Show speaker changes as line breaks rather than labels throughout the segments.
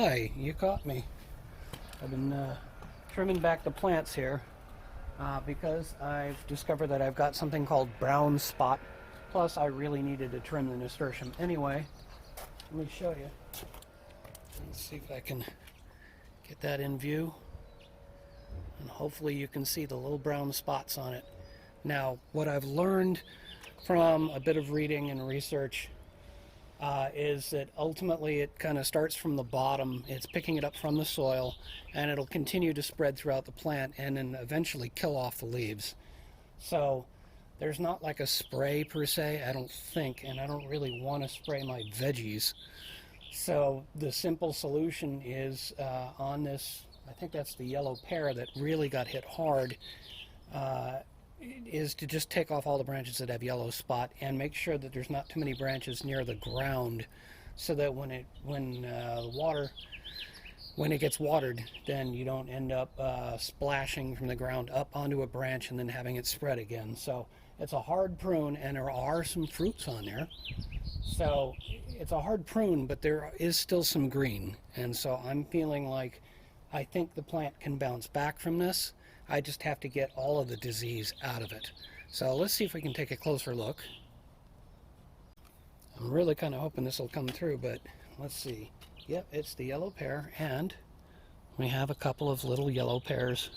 Hi, you caught me. I've been trimming back the plants here because I've discovered that I've got something called brown spot. Plus, I really needed to trim the nasturtium anyway. Let me show you. Let's see if I can get that in view. And hopefully you can see the little brown spots on it. Now, what I've learned from a bit of reading and research is that ultimately it kind of starts from the bottom. It's picking it up from the soil, and it'll continue to spread throughout the plant and then eventually kill off the leaves. So there's not like a spray per se, I don't think, and I don't really want to spray my veggies. So the simple solution is on this, I think that's the yellow pear that really got hit hard, is to just take off all the branches that have yellow spot and make sure that there's not too many branches near the ground, so that when it gets watered, then you don't end up splashing from the ground up onto a branch and then having it spread again. So it's a hard prune, and there are some fruits on there. So it's a hard prune, but there is still some green, and so I'm feeling like I think the plant can bounce back from this. I just have to get all of the disease out of it. So let's see if we can take a closer look. I'm really kind of hoping this will come through, but let's see. Yep, it's the yellow pear, and we have a couple of little yellow pears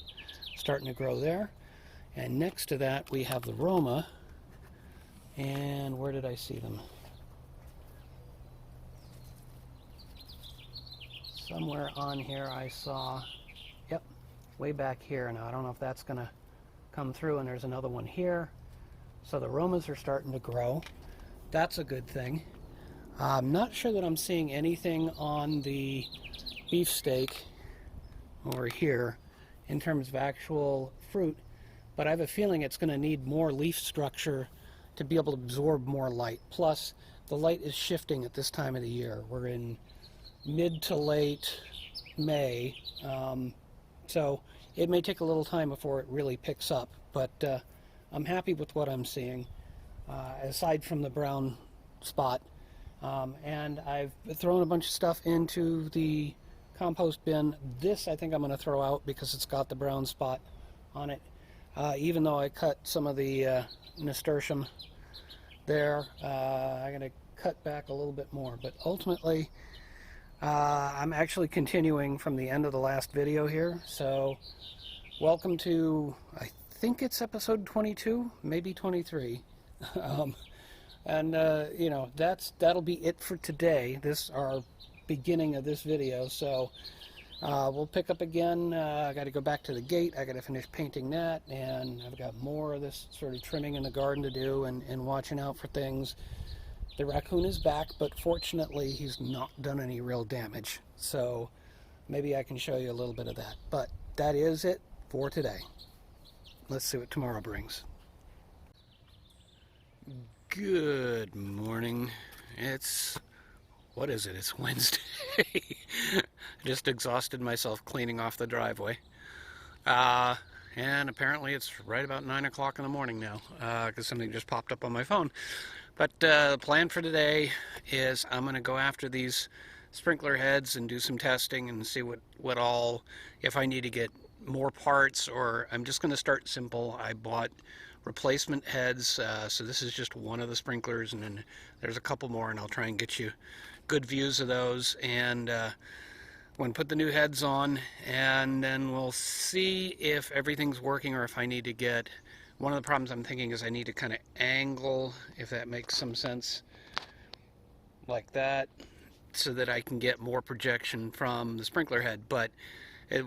starting to grow there. And next to that we have the Roma. And where did I see them? Somewhere on here I saw, yep, way back here. Now I don't know if that's going to come through, and there's another one here. So the Romas are starting to grow. That's a good thing. I'm not sure that I'm seeing anything on the beefsteak over here in terms of actual fruit, but I have a feeling it's going to need more leaf structure to be able to absorb more light. Plus, the light is shifting at this time of the year. We're in mid to late May, so it may take a little time before it really picks up, but I'm happy with what I'm seeing, aside from the brown spot. And I've thrown a bunch of stuff into the compost bin. This I think I'm going to throw out because it's got the brown spot on it, even though I cut some of the nasturtium there. I'm going to cut back a little bit more, but ultimately I'm actually continuing from the end of the last video here. So welcome to, I think it's episode 22, maybe 23. You know, that'll be it for today. This our beginning of this video. So we'll pick up again. I got to go back to the gate. I got to finish painting that, and I've got more of this sort of trimming in the garden to do, and watching out for things. The raccoon is back, but fortunately he's not done any real damage. So maybe I can show you a little bit of that. But that is it for today. Let's see what tomorrow brings. Good morning. What is it? It's Wednesday. I just exhausted myself cleaning off the driveway. And apparently it's right about 9 o'clock in the morning now, because something just popped up on my phone. But the plan for today is I'm going to go after these sprinkler heads and do some testing and see what all, if I need to get more parts, or I'm just going to start simple. I bought replacement heads, so this is just one of the sprinklers, and then there's a couple more, and I'll try and get you good views of those, and when put the new heads on, and then we'll see if everything's working, or if I need to get, one of the problems I'm thinking is I need to kind of angle, if that makes some sense, like that, so that I can get more projection from the sprinkler head. But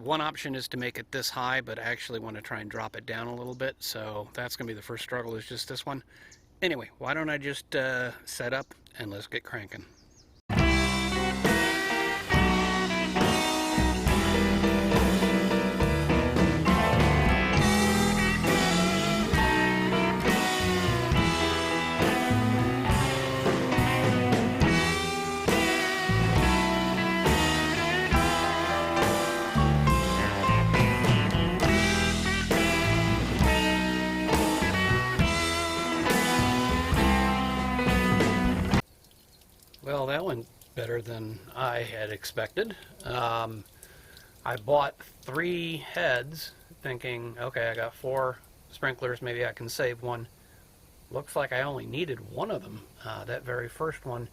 one option is to make it this high, but I actually want to try and drop it down a little bit, so that's going to be the first struggle, is just this one. Anyway, why don't I just set up and let's get cranking. Well, that went better than I had expected. I bought 3 heads thinking, okay, I got 4 sprinklers, maybe I can save one. Looks like I only needed one of them, that very first one.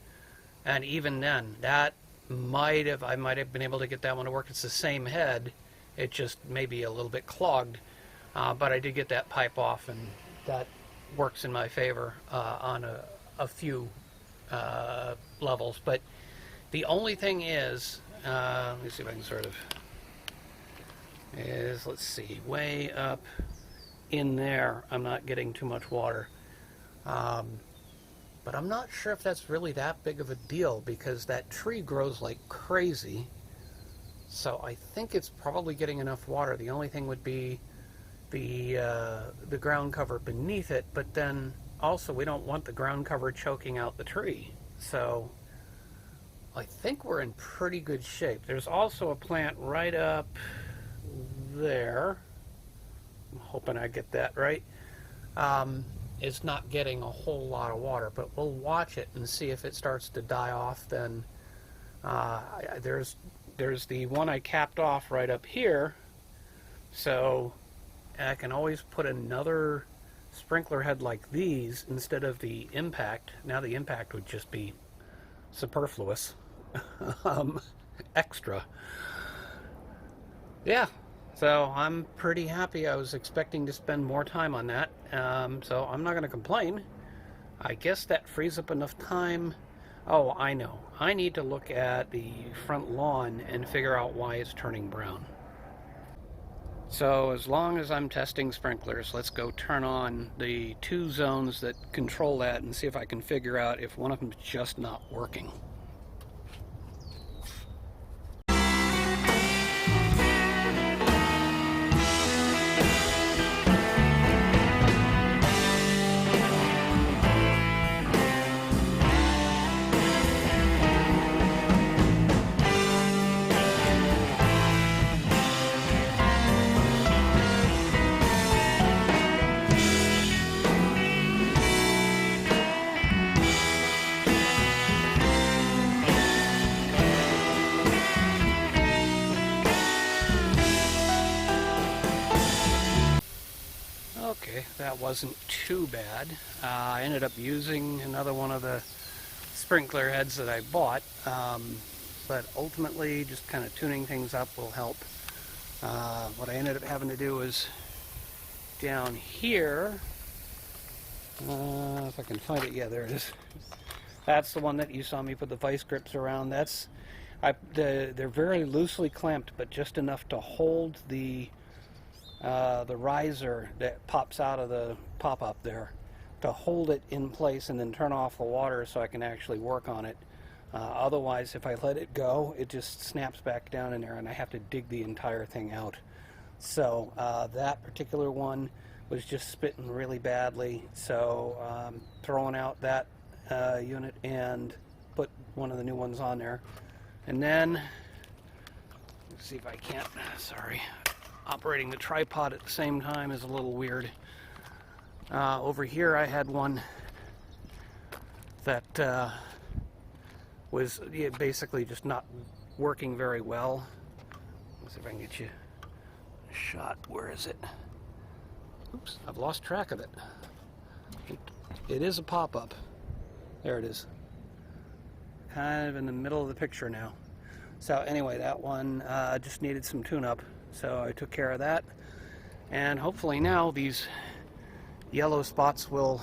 And even then, that I might have been able to get that one to work. It's the same head, it just may be a little bit clogged. But I did get that pipe off, and that works in my favor on a few levels. But the only thing is, let me see if I can sort of, let's see, way up in there, I'm not getting too much water. But I'm not sure if that's really that big of a deal, because that tree grows like crazy. So I think it's probably getting enough water. The only thing would be the ground cover beneath it, but then also we don't want the ground cover choking out the tree. So I think we're in pretty good shape. There's also a plant right up there. I'm hoping I get that right. It's not getting a whole lot of water, but we'll watch it and see if it starts to die off. Then there's the one I capped off right up here, so I can always put another sprinkler head like these instead of the impact. Now the impact would just be superfluous. Extra. Yeah, so I'm pretty happy. I was expecting to spend more time on that, so I'm not going to complain. I guess that frees up enough time. Oh, I know. I need to look at the front lawn and figure out why it's turning brown. So as long as I'm testing sprinklers, let's go turn on the 2 zones that control that and see if I can figure out if one of them's just not working. Okay, that wasn't too bad. I ended up using another one of the sprinkler heads that I bought, but ultimately just kind of tuning things up will help. What I ended up having to do was down here, if I can find it, yeah, there it is. That's the one that you saw me put the vice grips around. They're very loosely clamped, but just enough to hold the riser that pops out of the pop-up there, to hold it in place and then turn off the water so I can actually work on it. Otherwise, if I let it go, it just snaps back down in there and I have to dig the entire thing out. So that particular one was just spitting really badly, so throwing out that unit and put one of the new ones on there. And then, let's see if I can't, sorry. Operating the tripod at the same time is a little weird. Over here I had one that was basically just not working very well. Let's see if I can get you a shot. Where is it? Oops, I've lost track of it. It is a pop-up. There it is. Kind of in the middle of the picture now. So anyway, that one just needed some tune-up. So I took care of that, and hopefully now these yellow spots will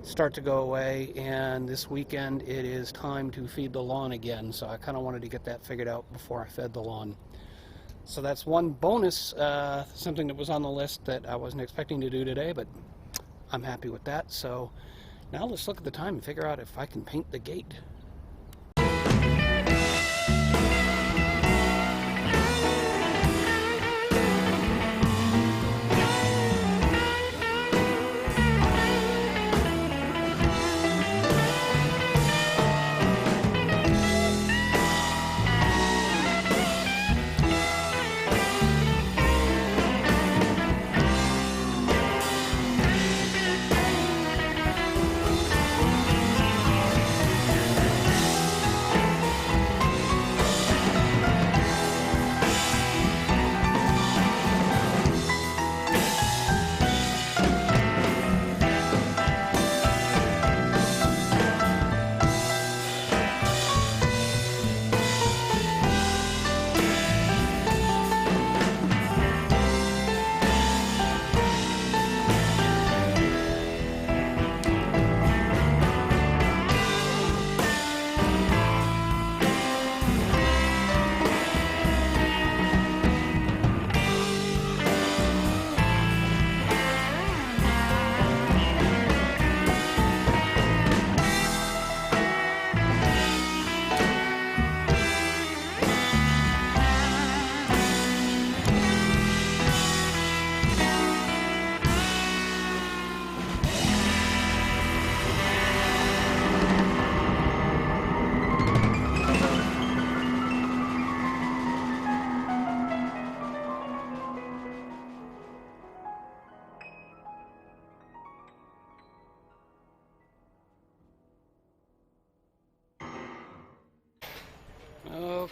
start to go away, and this weekend it is time to feed the lawn again, so I kind of wanted to get that figured out before I fed the lawn. So that's one bonus, something that was on the list that I wasn't expecting to do today, but I'm happy with that. So now let's look at the time and figure out if I can paint the gate.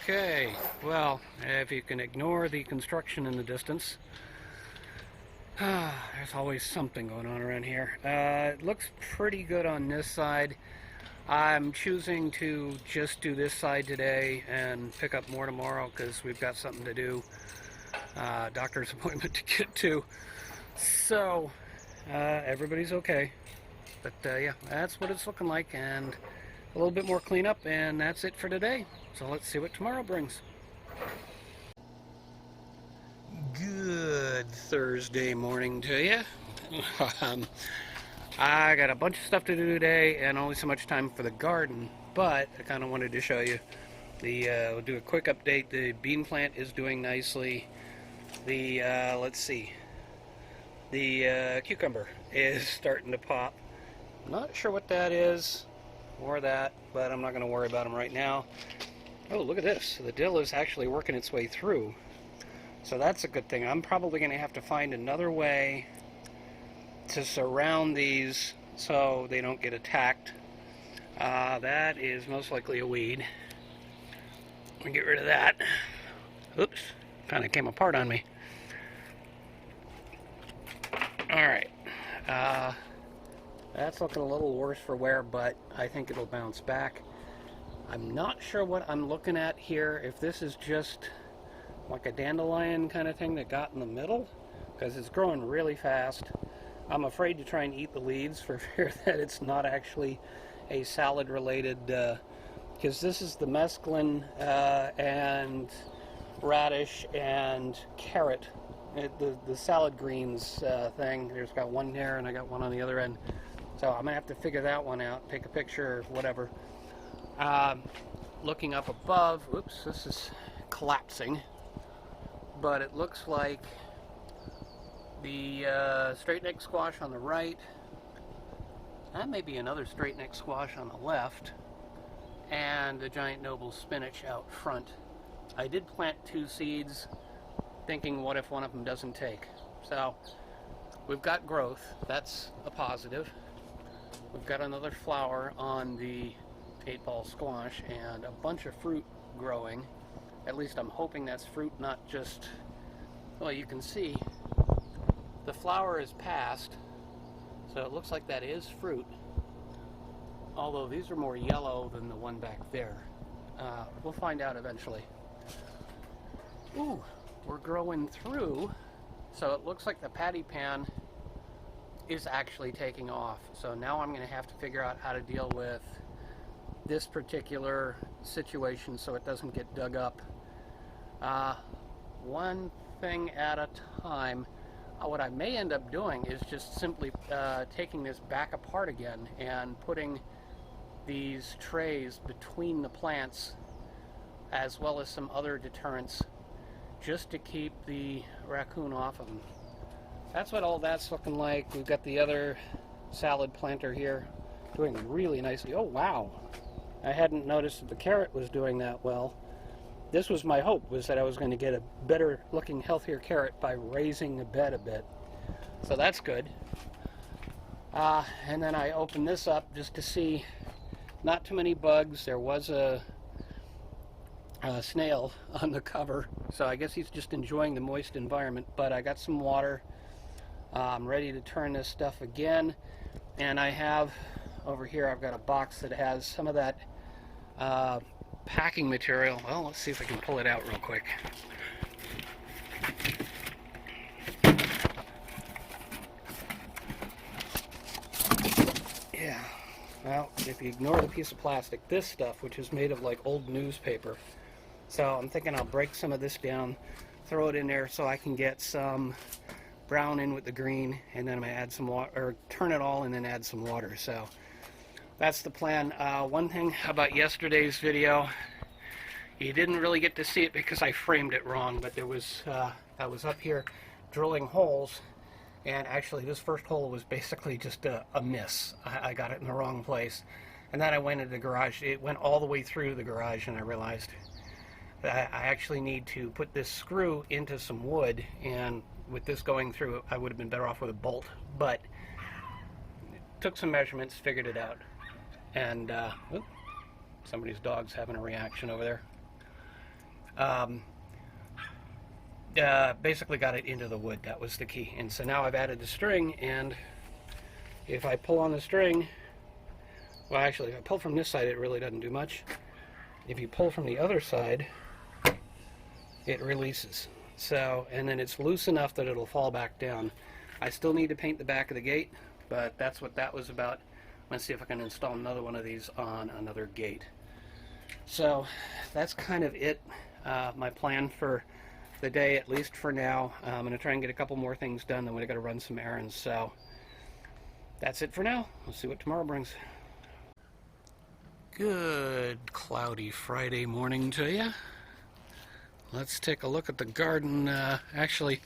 Okay, well, if you can ignore the construction in the distance, there's always something going on around here. It looks pretty good on this side. I'm choosing to just do this side today and pick up more tomorrow because we've got something to do. Doctor's appointment to get to. So, everybody's okay. But yeah, that's what it's looking like, and a little bit more cleanup, and that's it for today. So let's see what tomorrow brings. Good Thursday morning to you. I got a bunch of stuff to do today and only so much time for the garden, but I kind of wanted to show you we'll do a quick update. The bean plant is doing nicely. The let's see, the cucumber is starting to pop. I'm not sure what that is or that, but I'm not going to worry about them right now. Oh, look at this. The dill is actually working its way through. So that's a good thing. I'm probably going to have to find another way to surround these so they don't get attacked. That is most likely a weed. Let me get rid of that. Oops, kind of came apart on me. Alright. That's looking a little worse for wear, but I think it'll bounce back. I'm not sure what I'm looking at here, if this is just like a dandelion kind of thing that got in the middle, because it's growing really fast. I'm afraid to try and eat the leaves for fear that it's not actually a salad related, because this is the mesclun and radish and carrot, the salad greens thing. There's got one there and I got one on the other end. So I'm going to have to figure that one out, take a picture or whatever. Looking up above, whoops, this is collapsing, but it looks like the straight neck squash on the right, that may be another straight neck squash on the left, and the giant noble spinach out front. I did plant 2 seeds, thinking what if one of them doesn't take. So we've got growth, that's a positive. We've got another flower on the 8-ball squash and a bunch of fruit growing. At least I'm hoping that's fruit, not just, well, you can see the flower is past, so it looks like that is fruit, although these are more yellow than the one back there. We'll find out eventually. Ooh, we're growing through, so it looks like the patty pan is actually taking off. So now I'm going to have to figure out how to deal with this particular situation so it doesn't get dug up. One thing at a time. What I may end up doing is just simply taking this back apart again and putting these trays between the plants, as well as some other deterrents, just to keep the raccoon off of them. That's what all that's looking like. We've got the other salad planter here doing really nicely. Oh wow, I hadn't noticed that the carrot was doing that well. This was my hope, was that I was going to get a better looking, healthier carrot by raising the bed a bit. So that's good. And then I opened this up just to see, not too many bugs. There was a snail on the cover, so I guess he's just enjoying the moist environment. But I got some water. I'm ready to turn this stuff again. And I have, over here, I've got a box that has some of that packing material. Well, let's see if I can pull it out real quick. Yeah, well, if you ignore the piece of plastic, this stuff, which is made of like old newspaper. So I'm thinking I'll break some of this down, throw it in there so I can get some brown in with the green, and then I'm going to add some water, or turn it all and then add some water. So that's the plan. One thing about yesterday's video, you didn't really get to see it because I framed it wrong, but there was, I was up here drilling holes, and actually this first hole was basically just a miss. I got it in the wrong place. And then I went into the garage. It went all the way through the garage, and I realized that I actually need to put this screw into some wood, and with this going through, I would have been better off with a bolt, but took some measurements, figured it out, and somebody's dog's having a reaction over there. Basically got it into the wood. That was the key. And so now I've added the string, and if I pull on the string, well, actually, if I pull from this side, it really doesn't do much. If you pull from the other side, it releases. So, and then it's loose enough that it'll fall back down. I still need to paint the back of the gate, but that's what that was about. Let's see if I can install another one of these on another gate. So that's kind of it, my plan for the day, at least for now. I'm going to try and get a couple more things done, then we've got to run some errands. So that's it for now. We'll see what tomorrow brings. Good cloudy Friday morning to you. Let's take a look at the garden. Actually,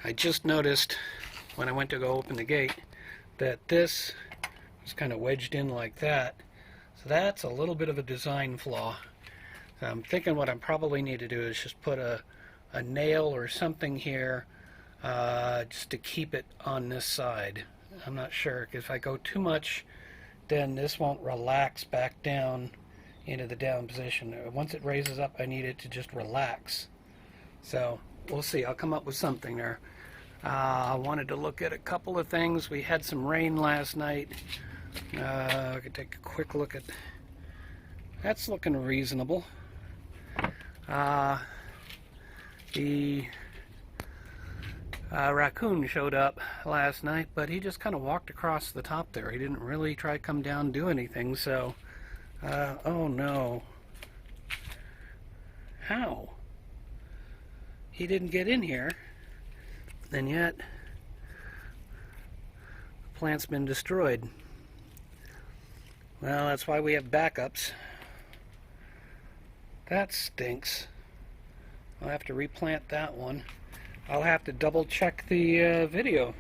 I just noticed when I went to go open the gate that this is kind of wedged in like that. So that's a little bit of a design flaw. So I'm thinking what I probably need to do is just put a nail or something here just to keep it on this side. I'm not sure, because if I go too much, then this won't relax back down into the down position. Once it raises up, I need it to just relax. So we'll see. I'll come up with something there. I wanted to look at a couple of things. We had some rain last night. I could take a quick look at. That's looking reasonable. The raccoon showed up last night, but he just kind of walked across the top there. He didn't really try to come down and do anything, so oh no. How? He didn't get in here, and yet the plant's been destroyed. Well, that's why we have backups. That stinks. I'll have to replant that one. I'll have to double check the video.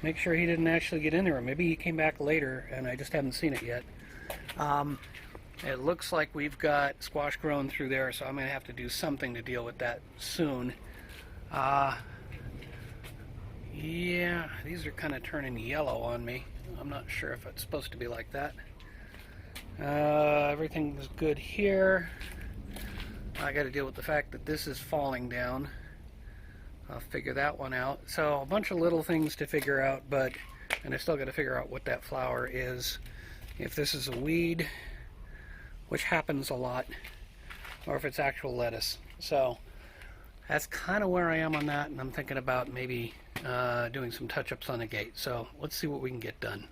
Make sure he didn't actually get in there. Maybe he came back later and I just haven't seen it yet. It looks like we've got squash growing through there, so I'm going to have to do something to deal with that soon. Yeah, these are kind of turning yellow on me. I'm not sure if it's supposed to be like that. Everything's good here. I got to deal with the fact that this is falling down. I'll figure that one out. So a bunch of little things to figure out, and I still got to figure out what that flower is. If this is a weed, which happens a lot, or if it's actual lettuce. So that's kind of where I am on that, and I'm thinking about maybe doing some touch-ups on the gate. So let's see what we can get done.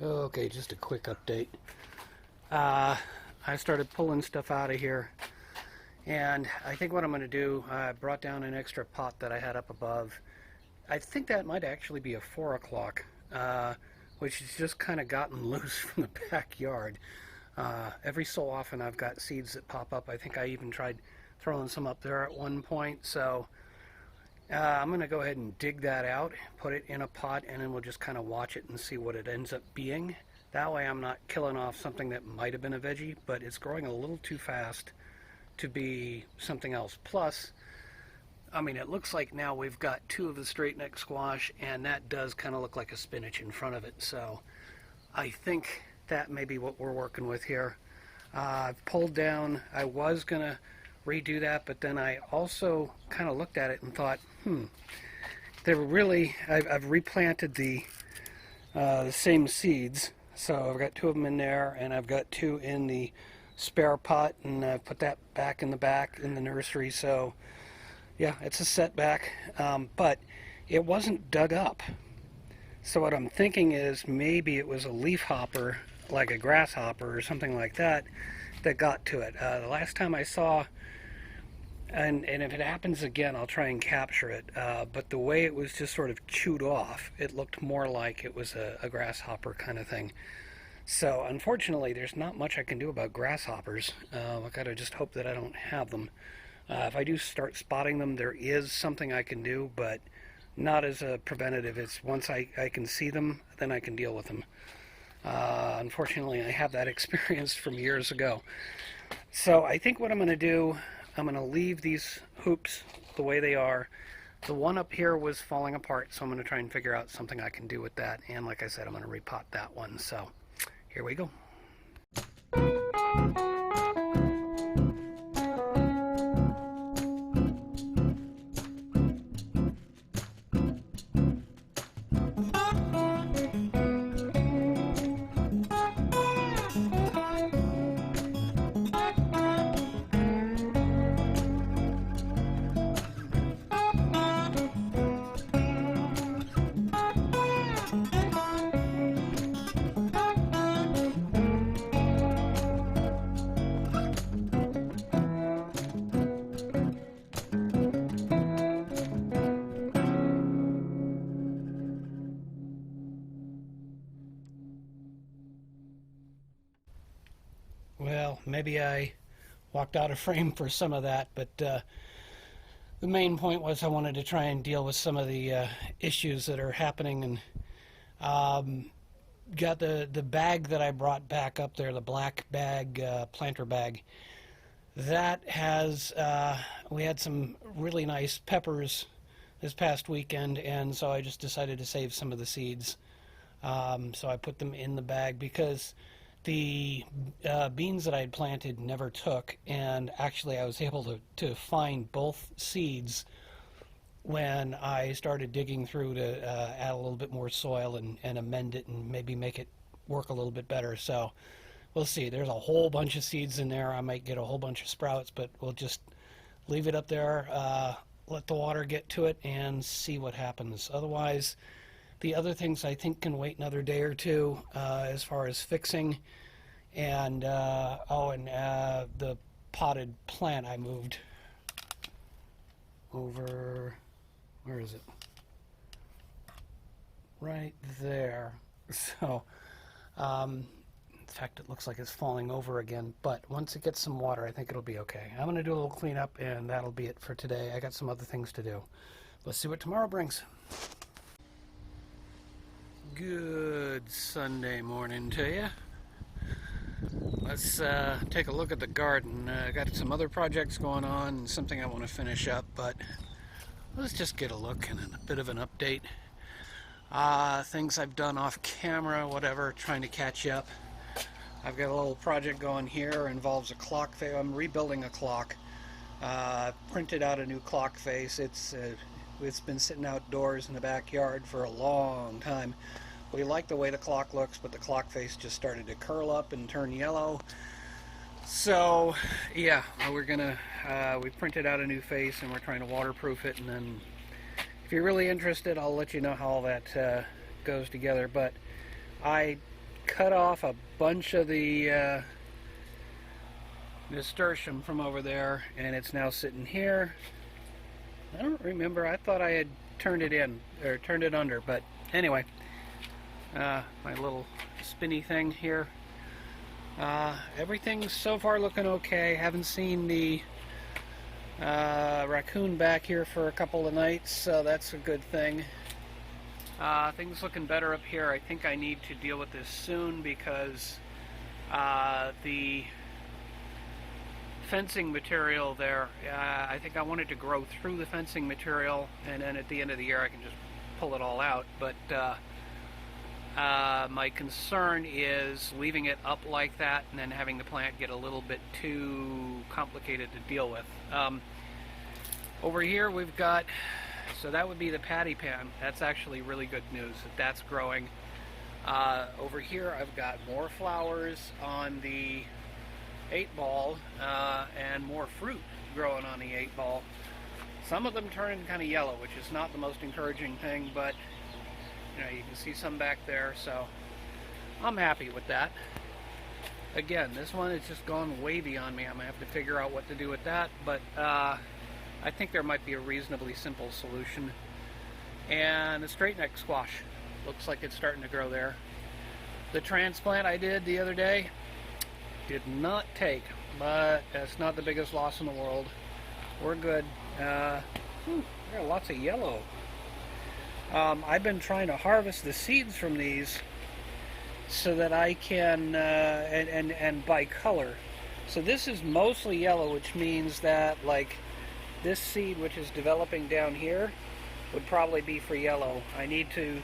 Okay, just a quick update. I started pulling stuff out of here, and I think what I'm going to do, I brought down an extra pot that I had up above. I think that might actually be a 4 o'clock, which has just kind of gotten loose from the backyard. Every so often I've got seeds that pop up. I think I even tried throwing some up there at one point, so I'm going to go ahead and dig that out, put it in a pot, and then we'll just kind of watch it and see what it ends up being. That way I'm not killing off something that might have been a veggie, but it's growing a little too fast to be something else. Plus, I mean, it looks like now we've got 2 of the straight neck squash, and that does kind of look like a spinach in front of it. So I think that may be what we're working with here. I've pulled down, I was going to redo that, but then I also kind of looked at it and thought, they were really, I've replanted the same seeds. So I've got 2 of them in there, and I've got 2 in the spare pot and put that back in the nursery. So yeah, it's a setback, but it wasn't dug up. So what I'm thinking is maybe it was a leaf hopper, like a grasshopper or something like that, that got to it. The last time I saw, and if it happens again, I'll try and capture it, but the way it was just sort of chewed off, it looked more like it was a grasshopper kind of thing. So unfortunately, there's not much I can do about grasshoppers. I gotta just hope that I don't have them. If I do start spotting them, there is something I can do, but not as a preventative. It's once I can see them, then I can deal with them. Unfortunately, I have that experience from years ago. So I think what I'm going to do, I'm going to leave these hoops the way they are. The one up here was falling apart, so I'm going to try and figure out something I can do with that. And like I said, I'm going to repot that one. So here we go. Well, maybe I walked out of frame for some of that, but the main point was I wanted to try and deal with some of the issues that are happening, and got the bag that I brought back up there, the black bag, planter bag. That has, we had some really nice peppers this past weekend, and so I just decided to save some of the seeds. So I put them in the bag because the beans that I had planted never took, and actually I was able to find both seeds when I started digging through to add a little bit more soil and amend it and maybe make it work a little bit better. So we'll see. There's a whole bunch of seeds in there. I might get a whole bunch of sprouts, but we'll just leave it up there, let the water get to it, and see what happens. Otherwise, the other things I think can wait another day or two as far as fixing. And the potted plant I moved over, where is it? Right there. So, in fact, it looks like it's falling over again, but once it gets some water, I think it'll be okay. I'm going to do a little cleanup, and that'll be it for today. I got some other things to do. Let's see what tomorrow brings. Good Sunday morning to you. Let's take a look at the garden. I got some other projects going on and something I want to finish up, but let's just get a look and a bit of an update. Things I've done off camera, whatever, trying to catch up. I've got a little project going here, involves a clock face. I'm rebuilding a clock. Printed out a new clock face. It's been sitting outdoors in the backyard for a long time. We like the way the clock looks, but the clock face just started to curl up and turn yellow. So yeah, we printed out a new face and we're trying to waterproof it, and then if you're really interested, I'll let you know how all that goes together. But I cut off a bunch of the nasturtium from over there, and it's now sitting here. I don't remember, I thought I had turned it in, or turned it under, but anyway, my little spinny thing here. Everything's so far looking okay. Haven't seen the raccoon back here for a couple of nights, so that's a good thing. Things looking better up here. I think I need to deal with this soon because the fencing material there, I think I wanted to grow through the fencing material, and then at the end of the year I can just pull it all out. But my concern is leaving it up like that and then having the plant get a little bit too complicated to deal with. Over here we've got, so that would be the patty pan. That's actually really good news that that's growing. Over here I've got more flowers on the 8-ball and more fruit growing on the 8-ball. Some of them turning kind of yellow, which is not the most encouraging thing, but you know, you can see some back there, so I'm happy with that. Again, this one is just gone wavy on me. I'm gonna have to figure out what to do with that, but I think there might be a reasonably simple solution. And the straight neck squash looks like it's starting to grow there. The transplant I did the other day did not take, but that's not the biggest loss in the world. We're good. There are lots of yellow. I've been trying to harvest the seeds from these so that I can, and by color. So this is mostly yellow, which means that like this seed, which is developing down here, would probably be for yellow. I need to,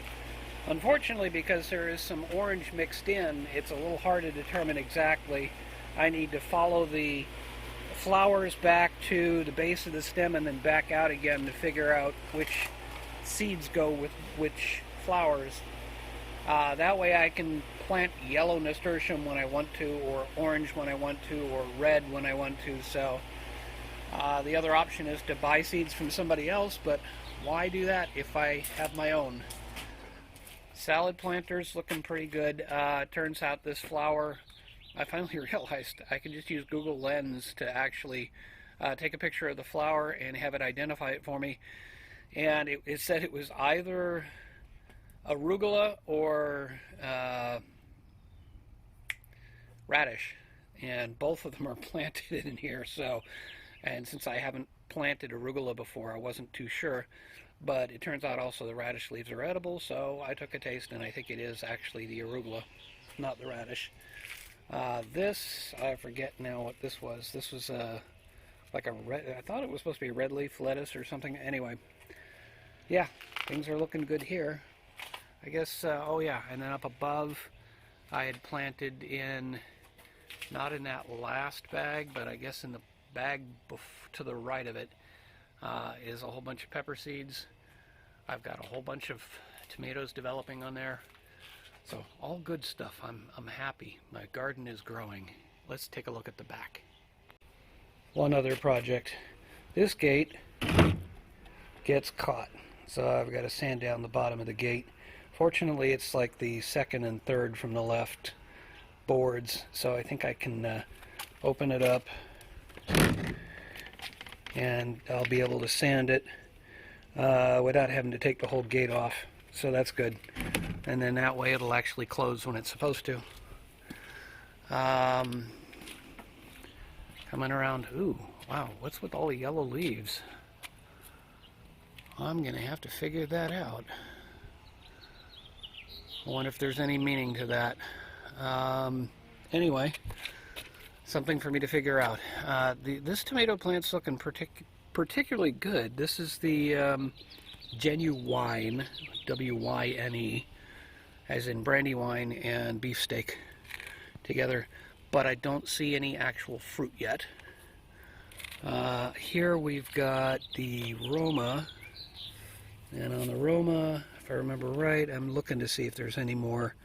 unfortunately, because there is some orange mixed in, it's a little hard to determine exactly. I need to follow the flowers back to the base of the stem and then back out again to figure out which seeds go with which flowers. That way I can plant yellow nasturtium when I want to, or orange when I want to, or red when I want to. So the other option is to buy seeds from somebody else, but why do that if I have my own? Salad planters looking pretty good. Turns out this flower, I finally realized I can just use Google Lens to actually take a picture of the flower and have it identify it for me. And it said it was either arugula or radish, and both of them are planted in here. So, and since I haven't planted arugula before, I wasn't too sure, but it turns out also the radish leaves are edible, so I took a taste and I think it is actually the arugula, not the radish. This, I forget now what this was. This was like a red, I thought it was supposed to be red leaf lettuce or something. Anyway, yeah, things are looking good here. I guess, oh yeah, and then up above I had planted in, not in that last bag, but I guess in the bag to the right of it is a whole bunch of pepper seeds. I've got a whole bunch of tomatoes developing on there. So all good stuff. I'm happy. My garden is growing. Let's take a look at the back. One other project. This gate gets caught, so I've got to sand down the bottom of the gate. Fortunately, it's like the second and third from the left boards, so I think I can open it up and I'll be able to sand it without having to take the whole gate off, so that's good. And then that way it'll actually close when it's supposed to. Coming around, ooh, wow, what's with all the yellow leaves? I'm gonna have to figure that out. I wonder if there's any meaning to that. Anyway, something for me to figure out. This tomato plant's looking particularly good. This is the Genuine, W-Y-N-E, as in brandy wine and beefsteak together, but I don't see any actual fruit yet. Here we've got the Roma, and on the Roma, if I remember right, I'm looking to see if there's any more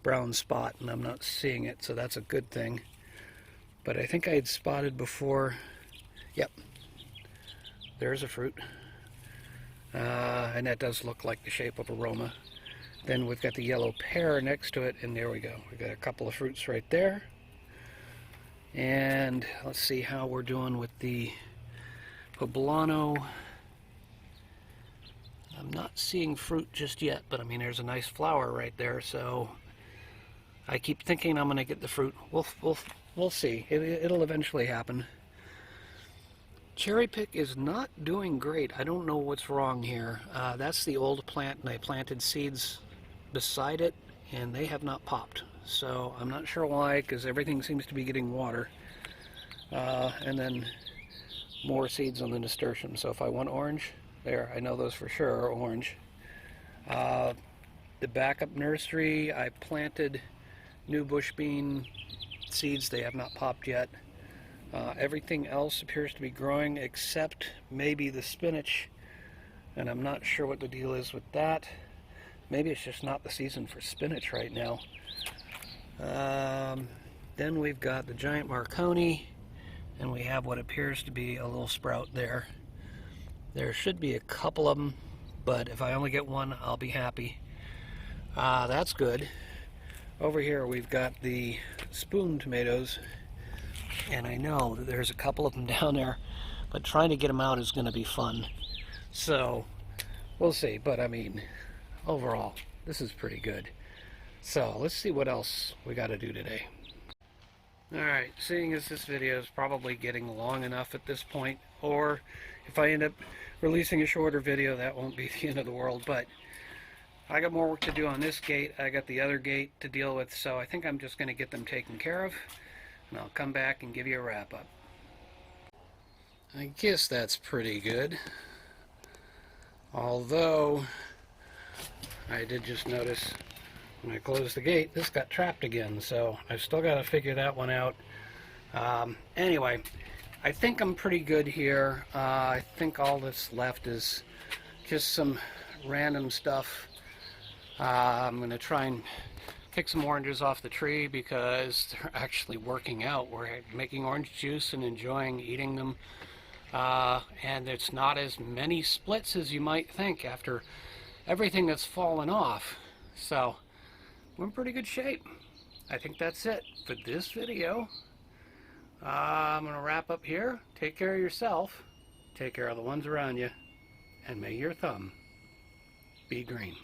brown spot, and I'm not seeing it, so that's a good thing. But I think I had spotted before, yep, there's a fruit, and that does look like the shape of a Roma. Then we've got the yellow pear next to it, and there we go. We've got a couple of fruits right there. And let's see how we're doing with the poblano. I'm not seeing fruit just yet, but I mean, there's a nice flower right there, so I keep thinking I'm going to get the fruit. We'll see. It'll eventually happen. Cherry pick is not doing great. I don't know what's wrong here. That's the old plant, and I planted seeds beside it, and they have not popped. So I'm not sure why, because everything seems to be getting water. And then more seeds on the nasturtium. So if I want orange, there, I know those for sure are orange. The backup nursery, I planted new bush bean seeds. They have not popped yet. Everything else appears to be growing except maybe the spinach, and I'm not sure what the deal is with that. Maybe it's just not the season for spinach right now. Then we've got the giant Marconi, and we have what appears to be a little sprout there. There should be a couple of them, but if I only get one, I'll be happy. That's good. Over here we've got the spoon tomatoes, and I know that there's a couple of them down there, but trying to get them out is going to be fun. So we'll see, but I mean, overall, this is pretty good. So let's see what else we got to do today. Alright, seeing as this video is probably getting long enough at this point, or if I end up releasing a shorter video, that won't be the end of the world, but I got more work to do on this gate. I got the other gate to deal with, so I think I'm just going to get them taken care of, and I'll come back and give you a wrap-up. I guess that's pretty good. Although, I did just notice when I closed the gate, this got trapped again, so I've still got to figure that one out. Anyway, I think I'm pretty good here. I think all that's left is just some random stuff. I'm going to try and pick some oranges off the tree because they're actually working out. We're making orange juice and enjoying eating them. And it's not as many splits as you might think after everything that's fallen off. So we're in pretty good shape. I think that's it for this video. I'm going to wrap up here. Take care of yourself. Take care of the ones around you. And may your thumb be green.